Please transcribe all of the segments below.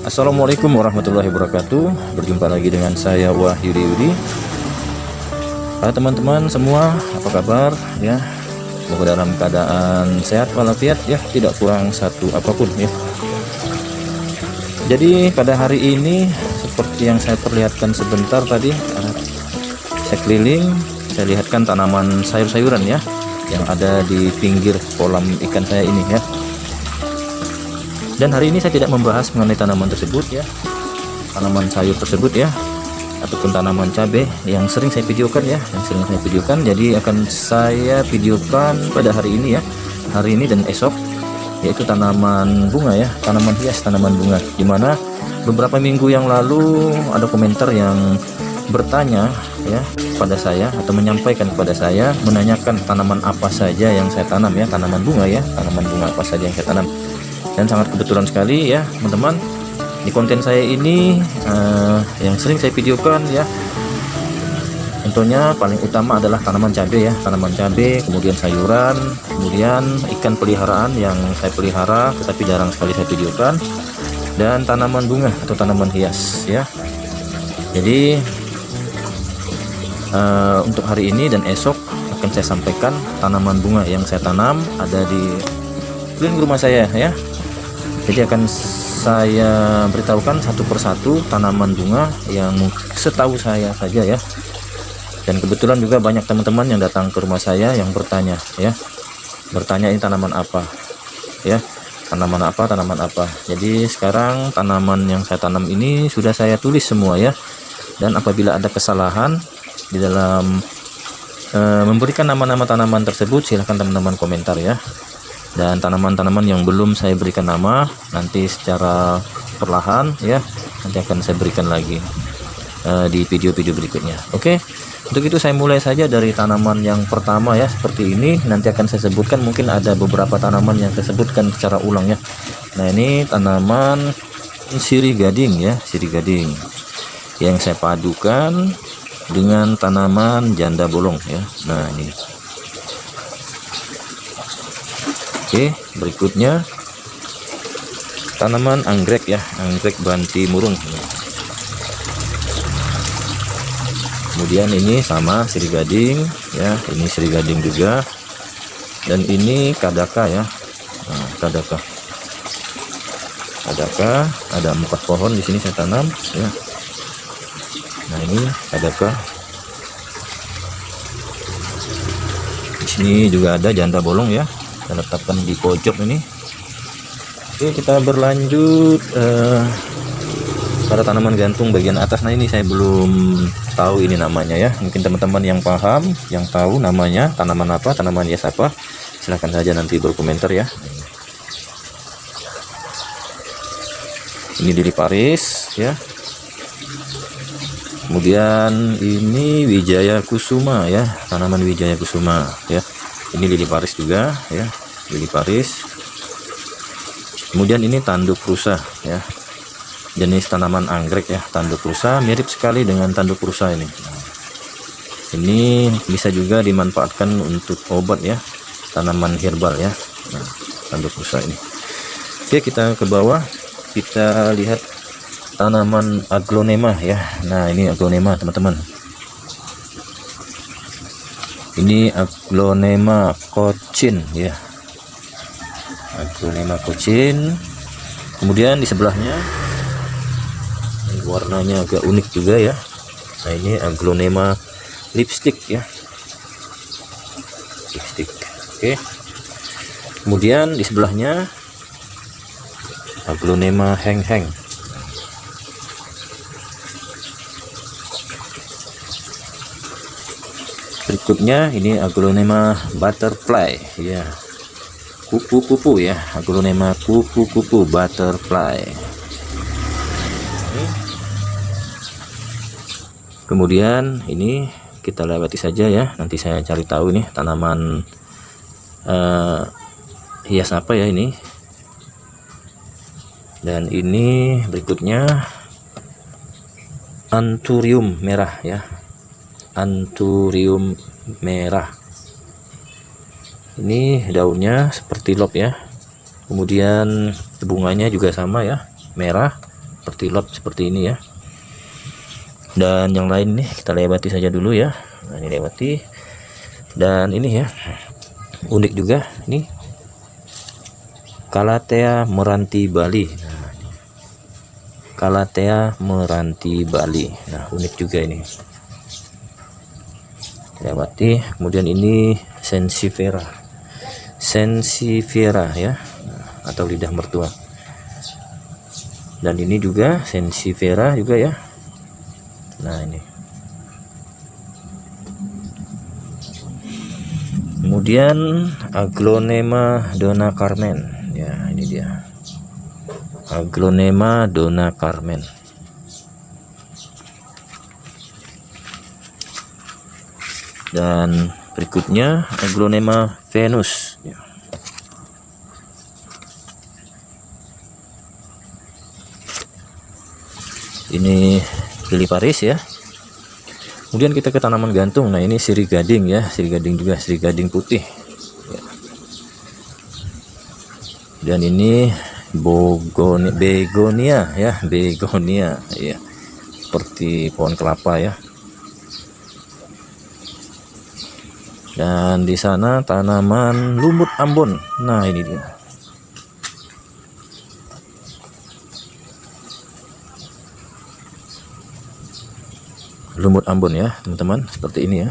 Assalamualaikum warahmatullahi wabarakatuh. Berjumpa lagi dengan saya Wahyu Yudi. Teman-teman semua, apa kabar ya? Semoga dalam keadaan sehat walafiat ya, tidak kurang satu apapun ya. Jadi pada hari ini seperti yang saya perlihatkan sebentar tadi, saya keliling, saya lihatkan tanaman sayur-sayuran ya yang ada di pinggir kolam ikan saya ini ya. Dan hari ini saya tidak membahas mengenai tanaman tersebut ya, tanaman sayur tersebut ya, ataupun tanaman cabai yang sering saya videokan ya, jadi akan saya videokan pada hari ini ya, hari ini dan esok, yaitu tanaman bunga ya, tanaman hias, tanaman bunga. Dimana beberapa minggu yang lalu ada komentar yang bertanya ya pada saya, atau menyampaikan kepada saya, menanyakan tanaman apa saja yang saya tanam ya, tanaman bunga ya, tanaman bunga apa saja yang saya tanam. Dan sangat kebetulan sekali ya teman-teman, di konten saya ini yang sering saya videokan ya, tentunya paling utama adalah tanaman cabai ya, tanaman cabai, kemudian sayuran, kemudian ikan peliharaan yang saya pelihara tetapi jarang sekali saya videokan, dan tanaman bunga atau tanaman hias ya. Jadi untuk hari ini dan esok akan saya sampaikan tanaman bunga yang saya tanam ada di keliling rumah saya ya. Jadi akan saya beritahukan satu persatu tanaman bunga yang setahu saya saja ya. Dan kebetulan juga banyak teman-teman yang datang ke rumah saya yang bertanya ya, bertanya ini tanaman apa ya, tanaman apa. Jadi sekarang tanaman yang saya tanam ini sudah saya tulis semua ya. Dan apabila ada kesalahan di dalam memberikan nama-nama tanaman tersebut, silahkan teman-teman komentar ya. Dan tanaman-tanaman yang belum saya berikan nama, nanti secara perlahan ya, nanti akan saya berikan lagi di video-video berikutnya. Oke, untuk itu saya mulai saja dari tanaman yang pertama ya, seperti ini. Nanti akan saya sebutkan, mungkin ada beberapa tanaman yang saya sebutkan secara ulang ya. Nah, ini tanaman sirih gading ya, sirih gading yang saya padukan dengan tanaman janda bolong ya. Nah, ini. Oke, berikutnya tanaman anggrek ya, anggrek banti murung. Kemudian ini sama sirih gading ya, ini sirih gading juga. Dan ini kadaka ya. Nah, kadaka ada 4 pohon di sini saya tanam ya. Nah, ini kadaka. Di sini juga ada janda bolong ya, saya letakkan di pojok ini. Oke, kita berlanjut pada tanaman gantung bagian atas. Nah, ini saya belum tahu ini namanya ya, mungkin teman-teman yang paham, yang tahu namanya tanaman apa, tanaman hias apa, silahkan saja nanti berkomentar ya. Ini lili Paris ya. Kemudian ini Wijaya Kusuma ya, tanaman Wijaya Kusuma ya. Ini lili Paris juga ya, lili Paris. Kemudian ini tanduk rusa ya, jenis tanaman anggrek ya, tanduk rusa, mirip sekali dengan tanduk rusa ini. Ini bisa juga dimanfaatkan untuk obat ya, tanaman herbal ya. Nah, tanduk rusa ini. Oke, kita ke bawah, kita lihat tanaman aglonema ya. Nah, ini aglonema teman-teman. Ini aglonema cochin ya, aglonema cochin. Kemudian di sebelahnya ini warnanya agak unik juga ya. Nah, ini aglonema lipstick ya, lipstick. Oke, kemudian di sebelahnya aglonema heng-heng. Berikutnya ini aglonema butterfly ya, kupu-kupu ya, aglonema kupu-kupu butterfly. Kemudian ini kita lewati saja ya, nanti saya cari tahu nih tanaman hias apa ya ini. Dan ini berikutnya anthurium merah ya, anthurium merah. Ini daunnya seperti lop ya, kemudian bunganya juga sama ya, merah. seperti lap seperti ini ya. Dan yang lain nih kita lewati saja dulu ya. Nah, ini lewati. Dan ini ya, unik juga ini Calathea meranti Bali. Nah, Calathea meranti Bali. Nah, unik juga ini. Lewati. Kemudian ini Sensifera ya, atau lidah mertua. Dan ini juga Sensifera juga ya. Nah, ini. Kemudian Aglonema Donna Carmen. Ya, ini dia. Aglonema Donna Carmen. Dan berikutnya Aglonema Venus ya. Ini lili Paris ya. Kemudian kita ke tanaman gantung. Nah, ini sirih gading ya, sirih gading juga, sirih gading putih ya. Dan ini begonia ya, begonia ya, seperti pohon kelapa ya. Dan di sana tanaman lumut Ambon. Nah, ini dia. Lumut Ambon ya, teman-teman, seperti ini ya.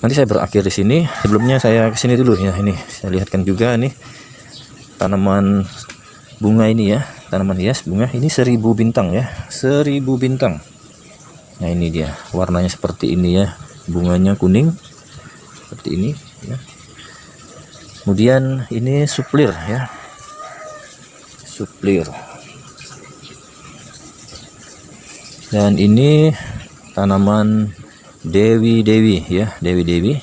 Nanti saya berakhir di sini. Sebelumnya saya kesini dulu ya. Ini saya lihatkan juga nih tanaman bunga ini ya, tanaman hias bunga. Ini 1000 bintang ya, 1000 bintang. Nah, ini dia, warnanya seperti ini ya, bunganya kuning seperti ini ya. Kemudian ini suplir ya, suplir. Dan ini tanaman Dewi ya, Dewi.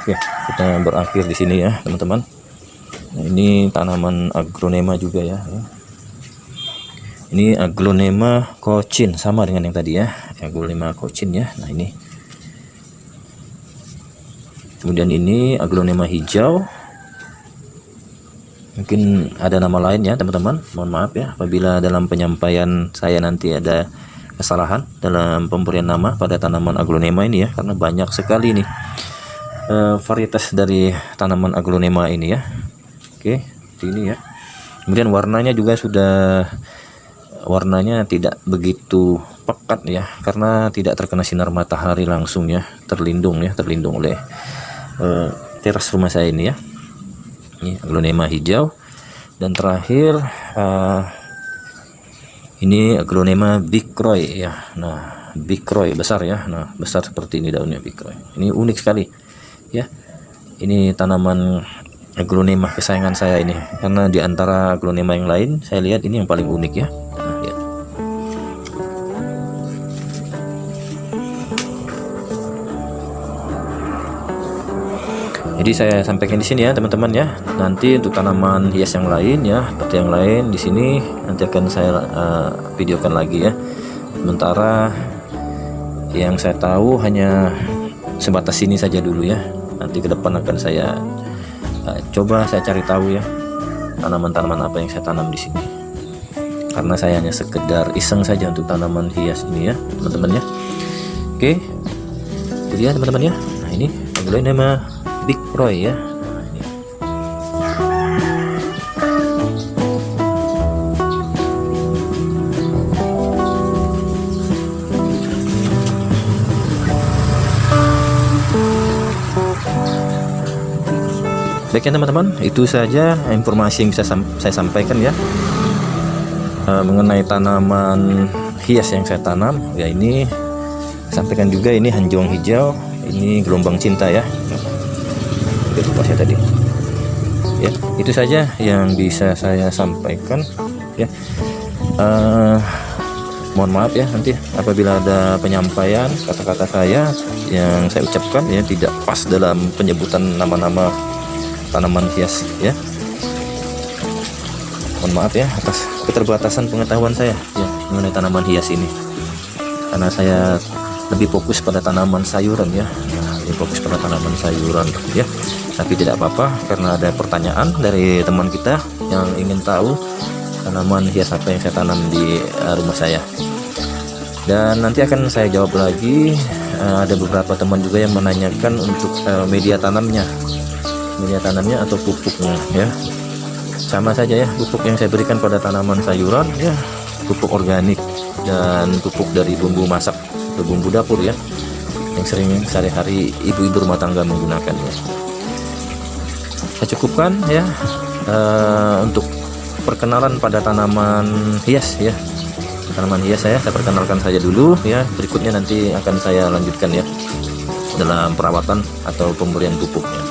Oke, kita berakhir di sini ya, teman-teman. Nah, ini tanaman Aglonema juga ya. Ini Aglonema Cochin, sama dengan yang tadi ya, Aglonema Cochin ya. Nah, ini. Kemudian ini Aglonema hijau. Mungkin ada nama lain ya, teman-teman. Mohon maaf ya apabila dalam penyampaian saya nanti ada kesalahan dalam pemberian nama pada tanaman Aglonema ini ya, karena banyak sekali nih varietas dari tanaman Aglonema ini ya. Oke, ini ya. Kemudian warnanya juga sudah, warnanya tidak begitu pekat ya, karena tidak terkena sinar matahari langsung ya, terlindung oleh teras rumah saya ini ya. Ini Aglonema hijau. Dan terakhir ini Aglonema Bicroy ya. Nah, Bicroy besar ya. Nah, besar seperti ini daunnya Bicroy. Ini unik sekali ya. Ini tanaman Aglonema kesayangan saya ini, karena di antara Aglonema yang lain saya lihat ini yang paling unik ya. Nah, ya. Jadi saya sampaikan di sini ya, teman-teman ya. Nanti untuk tanaman hias yang lain ya, seperti yang lain di sini nanti akan saya videokan lagi ya. Sementara yang saya tahu hanya sebatas sini saja dulu ya. Nanti ke depan akan saya coba saya cari tahu ya, tanaman-tanaman apa yang saya tanam di sini. Karena saya hanya sekedar iseng saja untuk tanaman hias ini ya, teman-teman ya. Oke. Jadi ya, teman-teman ya. Nah, ini Aglonema Bicroy ya. Baik ya, teman-teman, itu saja informasi yang bisa saya sampaikan ya mengenai tanaman hias yang saya tanam ya. Ini sampaikan juga, ini hanjuang hijau, ini gelombang cinta ya. Lupa saya tadi ya. Itu saja yang bisa saya sampaikan ya. Mohon maaf ya nanti apabila ada penyampaian kata-kata saya yang saya ucapkan ya tidak pas dalam penyebutan nama-nama tanaman hias ya. Mohon maaf ya atas keterbatasan pengetahuan saya ya mengenai tanaman hias ini, karena saya lebih fokus pada tanaman sayuran ya. Nah, lebih fokus pada tanaman sayuran ya. Tapi tidak apa-apa, karena ada pertanyaan dari teman kita yang ingin tahu tanaman hias apa yang saya tanam di rumah saya. Dan nanti akan saya jawab lagi, ada beberapa teman juga yang menanyakan untuk media tanamnya atau pupuknya ya. Sama saja ya, pupuk yang saya berikan pada tanaman sayuran ya, pupuk organik dan pupuk dari bumbu masak atau bumbu dapur ya, yang sering sehari-hari ibu-ibu rumah tangga menggunakannya. Saya cukupkan ya untuk perkenalan pada tanaman hias ya. Tanaman hias saya perkenalkan saja dulu ya. Berikutnya nanti akan saya lanjutkan ya dalam perawatan atau pemberian pupuknya.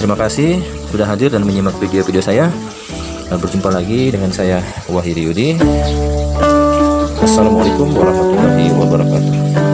Terima kasih sudah hadir dan menyimak video-video saya. Berjumpa lagi dengan saya, Wahidi Yudi. Assalamualaikum warahmatullahi wabarakatuh.